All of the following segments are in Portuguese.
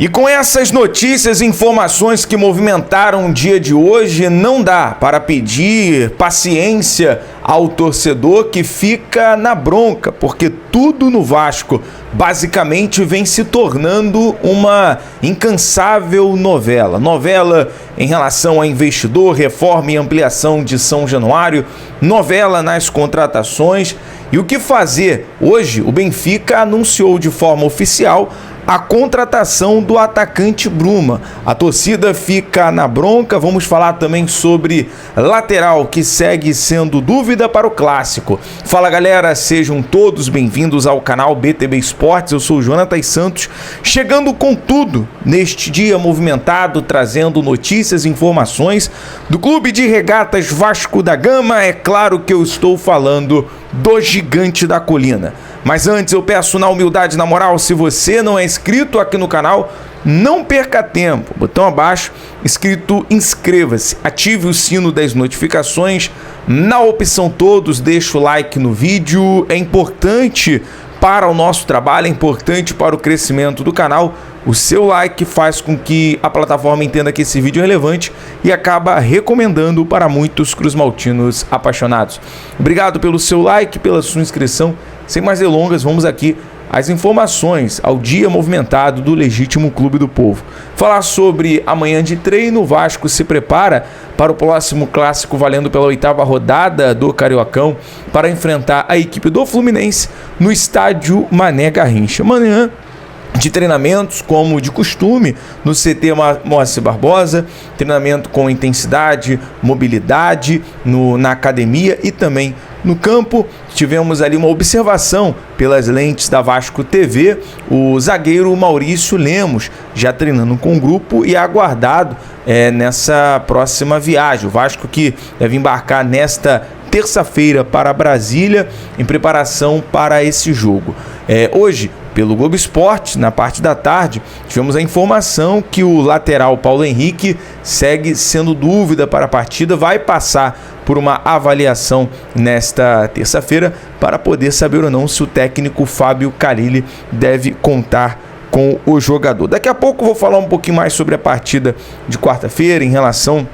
E com essas notícias e informações que movimentaram o dia de hoje, não dá para pedir paciência ao torcedor que fica na bronca, porque tudo no Vasco basicamente vem se tornando uma incansável novela. Novela em relação a investidor, reforma e ampliação de São Januário, novela nas contratações. E o que fazer? Hoje o Benfica anunciou de forma oficial a contratação do atacante Bruma. A torcida fica na bronca. Vamos falar também sobre lateral, que segue sendo dúvida para o clássico. Fala, galera, sejam todos bem-vindos ao canal BTB Esportes. Eu sou o Jonathan Santos, chegando com tudo neste dia movimentado, trazendo notícias e informações do Clube de Regatas Vasco da Gama. É claro que eu estou falando do Gigante da Colina. Mas antes eu peço na humildade, na moral, se você não é inscrito aqui no canal, não perca tempo. Botão abaixo, escrito inscreva-se, ative o sino das notificações. Na opção todos, deixa o like no vídeo. É importante para o nosso trabalho, é importante para o crescimento do canal. O seu like faz com que a plataforma entenda que esse vídeo é relevante e acaba recomendando para muitos cruzmaltinos apaixonados. Obrigado pelo seu like, pela sua inscrição. Sem mais delongas, vamos aqui às informações ao dia movimentado do legítimo Clube do Povo. Falar sobre amanhã de treino. O Vasco se prepara para o próximo clássico valendo pela 8ª rodada do Cariocão para enfrentar a equipe do Fluminense no estádio Mané Garrincha. Amanhã de treinamentos, como de costume, no CT Moacir Barbosa, treinamento com intensidade, mobilidade na academia e também no campo. Tivemos ali uma observação pelas lentes da Vasco TV, o zagueiro Maurício Lemos já treinando com o grupo e aguardado nessa próxima viagem. O Vasco que deve embarcar nesta terça-feira para Brasília em preparação para esse jogo. Hoje, pelo Globo Esporte, na parte da tarde, tivemos a informação que o lateral Paulo Henrique segue sendo dúvida para a partida, vai passar por uma avaliação nesta terça-feira para poder saber ou não se o técnico Fábio Carille deve contar com o jogador. Daqui a pouco eu vou falar um pouquinho mais sobre a partida de quarta-feira em relação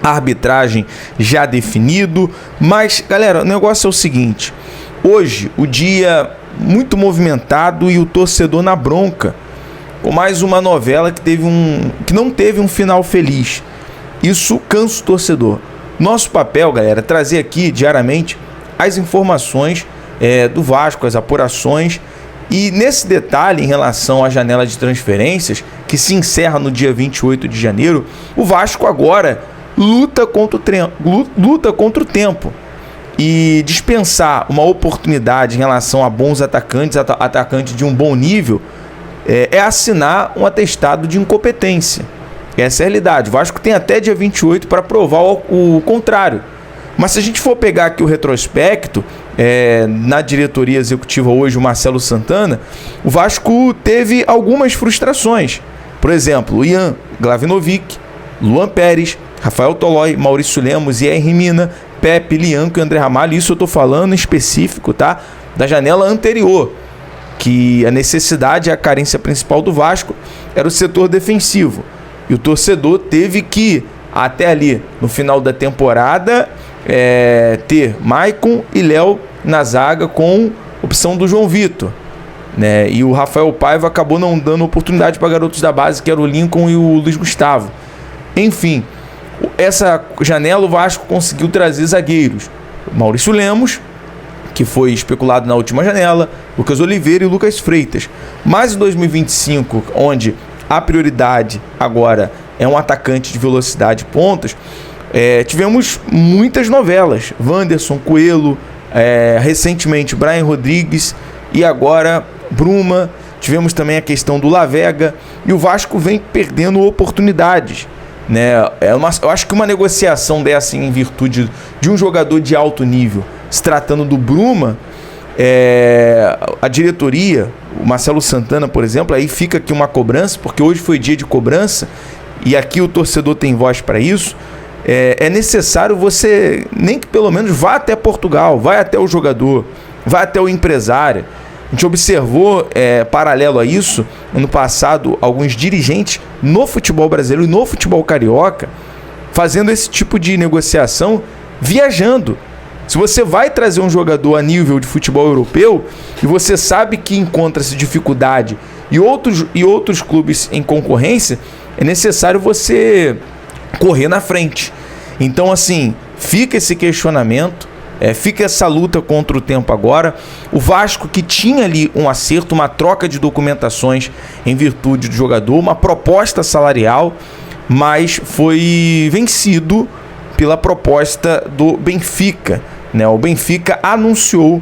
à arbitragem já definido, mas galera, o negócio é o seguinte: hoje o dia muito movimentado e o torcedor na bronca com mais uma novela que não teve um final feliz. Isso cansa o torcedor. Nosso papel, galera, é trazer aqui diariamente as informações do Vasco, as apurações. E nesse detalhe, em relação à janela de transferências, que se encerra no dia 28 de janeiro, o Vasco agora luta contra o tempo. E dispensar uma oportunidade em relação a bons atacantes, atacante de um bom nível, é assinar um atestado de incompetência. Essa é a realidade. O Vasco tem até dia 28 para provar o contrário. Mas se a gente for pegar aqui o retrospecto, na diretoria executiva hoje, o Marcelo Santana, o Vasco teve algumas frustrações. Por exemplo, o Ian Glavinovic, Luan Pérez, Rafael Tolói, Maurício Lemos e Henry Mina, Pepe, Lianco e André Ramalho. Isso eu estou falando em específico, tá? Da janela anterior, que a necessidade e a carência principal do Vasco era o setor defensivo. E o torcedor teve que, até ali, no final da temporada, ter Maicon e Léo na zaga com opção do João Vitor, né? E o Rafael Paiva acabou não dando oportunidade para garotos da base, que era o Lincoln e o Luiz Gustavo. Enfim, essa janela o Vasco conseguiu trazer zagueiros. Maurício Lemos, que foi especulado na última janela, Lucas Oliveira e Lucas Freitas. Mas em 2025, onde a prioridade agora é um atacante de velocidade e pontas, tivemos muitas novelas. Wanderson, Coelho, recentemente Brian Rodrigues e agora Bruma. Tivemos também a questão do Lavega e o Vasco vem perdendo oportunidades, né? Eu acho que uma negociação dessa em virtude de um jogador de alto nível, se tratando do Bruma, a diretoria, o Marcelo Santana, por exemplo, aí fica aqui uma cobrança, porque hoje foi dia de cobrança e aqui o torcedor tem voz para isso. É necessário você, nem que pelo menos vá até Portugal, vai até o jogador, vai até o empresário, A gente observou, paralelo a isso, ano passado, alguns dirigentes no futebol brasileiro e no futebol carioca fazendo esse tipo de negociação, viajando. Se você vai trazer um jogador a nível de futebol europeu e você sabe que encontra-se dificuldade e outros clubes em concorrência, é necessário você correr na frente. Então, assim, fica esse questionamento, fica essa luta contra o tempo agora. O Vasco, que tinha ali um acerto, uma troca de documentações em virtude do jogador, uma proposta salarial, mas foi vencido pela proposta do Benfica, né? O Benfica anunciou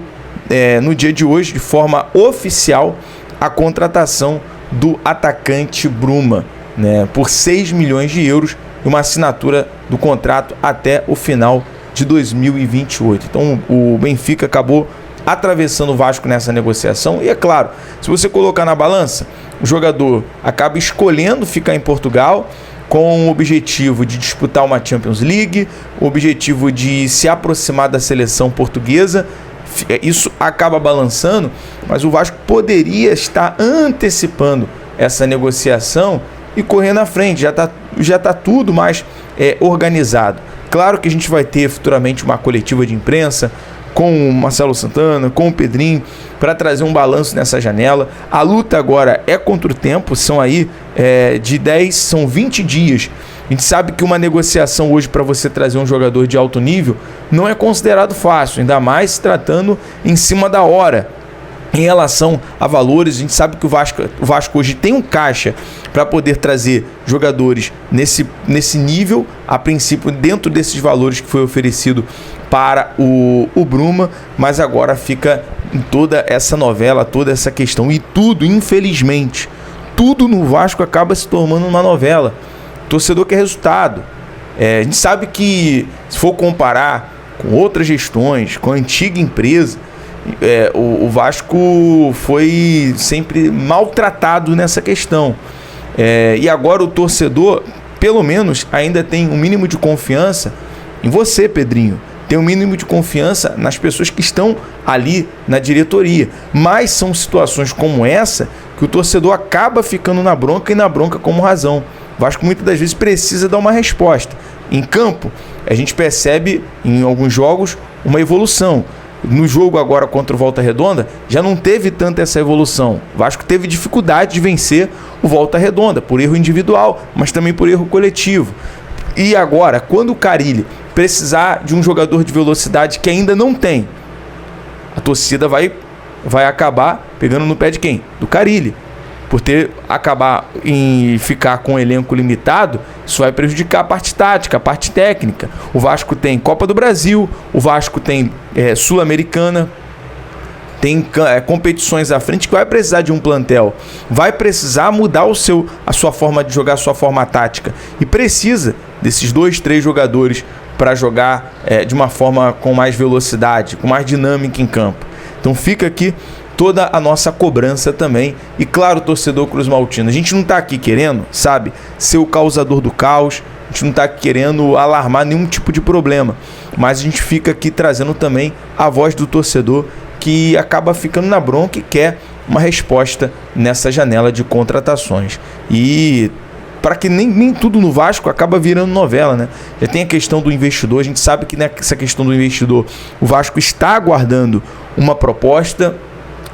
no dia de hoje, de forma oficial, a contratação do atacante Bruma, né? Por 6 milhões de euros e uma assinatura do contrato até o final de 2028. Então o Benfica acabou atravessando o Vasco nessa negociação. E é claro, se você colocar na balança, o jogador acaba escolhendo ficar em Portugal com o objetivo de disputar uma Champions League, o objetivo de se aproximar da seleção portuguesa. Isso acaba balançando, mas o Vasco poderia estar antecipando essa negociação e correr na frente. Já tá tudo mais organizado. Claro que a gente vai ter futuramente uma coletiva de imprensa com o Marcelo Santana, com o Pedrinho, para trazer um balanço nessa janela. A luta agora é contra o tempo, são aí são 20 dias. A gente sabe que uma negociação hoje para você trazer um jogador de alto nível não é considerado fácil, ainda mais se tratando em cima da hora. Em relação a valores, a gente sabe que o Vasco hoje tem um caixa para poder trazer jogadores nesse nível, a princípio dentro desses valores que foi oferecido para o Bruma, mas agora fica em toda essa novela, toda essa questão, e tudo, infelizmente, tudo no Vasco acaba se tornando uma novela. O torcedor quer resultado. A gente sabe que, se for comparar com outras gestões, com a antiga empresa, o Vasco foi sempre maltratado nessa questão. E agora o torcedor, pelo menos, ainda tem um mínimo de confiança em você, Pedrinho. Tem um mínimo de confiança nas pessoas que estão ali na diretoria. Mas são situações como essa que o torcedor acaba ficando na bronca, e na bronca como razão. O Vasco muitas das vezes precisa dar uma resposta. Em campo, a gente percebe em alguns jogos uma evolução. No jogo agora contra o Volta Redonda, já não teve tanta essa evolução. O Vasco teve dificuldade de vencer o Volta Redonda, por erro individual, mas também por erro coletivo. E agora, quando o Carille precisar de um jogador de velocidade que ainda não tem, a torcida vai acabar pegando no pé de quem? Do Carille. Por acabar em ficar com um elenco limitado, isso vai prejudicar a parte tática, a parte técnica. O Vasco tem Copa do Brasil, o Vasco tem Sul-Americana, tem competições à frente que vai precisar de um plantel, vai precisar mudar a sua forma de jogar, a sua forma tática, e precisa desses 2, 3 jogadores para jogar de uma forma com mais velocidade, com mais dinâmica em campo. Então fica aqui toda a nossa cobrança também. E claro, torcedor cruzmaltino, a gente não está aqui querendo, sabe, ser o causador do caos, a gente não está querendo alarmar nenhum tipo de problema, mas a gente fica aqui trazendo também a voz do torcedor que acaba ficando na bronca e quer uma resposta nessa janela de contratações. E para que nem tudo no Vasco acaba virando novela, né? Já tem a questão do investidor, a gente sabe que nessa questão do investidor o Vasco está aguardando uma proposta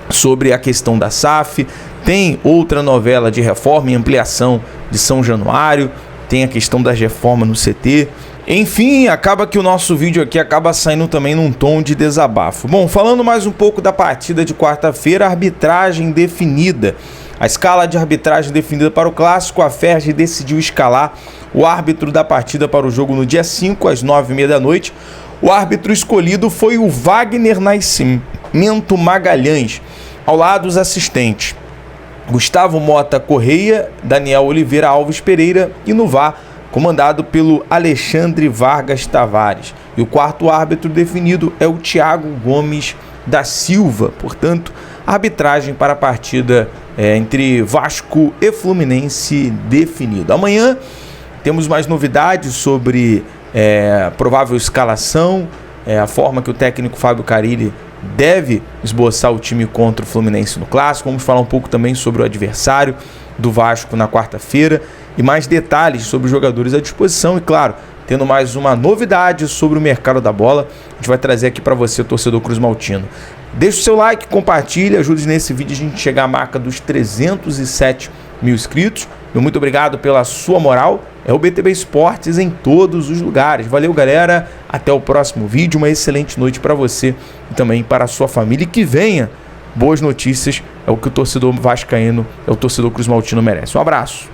sobre a questão da SAF, tem outra novela de reforma e ampliação de São Januário, tem a questão das reformas no CT. Enfim, acaba que o nosso vídeo aqui acaba saindo também num tom de desabafo. Bom, falando mais um pouco da partida de quarta-feira, arbitragem definida. A escala de arbitragem definida para o Clássico, a Ferg decidiu escalar o árbitro da partida para o jogo no dia 5, às 9h30 da noite. O árbitro escolhido foi o Wagner Nascimento Magalhães, ao lado dos assistentes Gustavo Mota Correia, Daniel Oliveira Alves Pereira e no VAR, comandado pelo Alexandre Vargas Tavares. E o quarto árbitro definido é o Thiago Gomes da Silva. Portanto, arbitragem para a partida entre Vasco e Fluminense definido. Amanhã temos mais novidades sobre provável escalação, a forma que o técnico Fábio Carille deve esboçar o time contra o Fluminense no Clássico. Vamos falar um pouco também sobre o adversário do Vasco na quarta-feira e mais detalhes sobre os jogadores à disposição e, claro, tendo mais uma novidade sobre o mercado da bola, a gente vai trazer aqui para você, torcedor cruzmaltino. Deixa o seu like, compartilha, ajude nesse vídeo a gente chegar à marca dos 307 mil inscritos. Meu muito obrigado pela sua moral. É o BTB Esportes em todos os lugares. Valeu, galera. Até o próximo vídeo. Uma excelente noite para você e também para a sua família. E que venha boas notícias. É o que o torcedor vascaíno, é o torcedor cruzmaltino merece. Um abraço.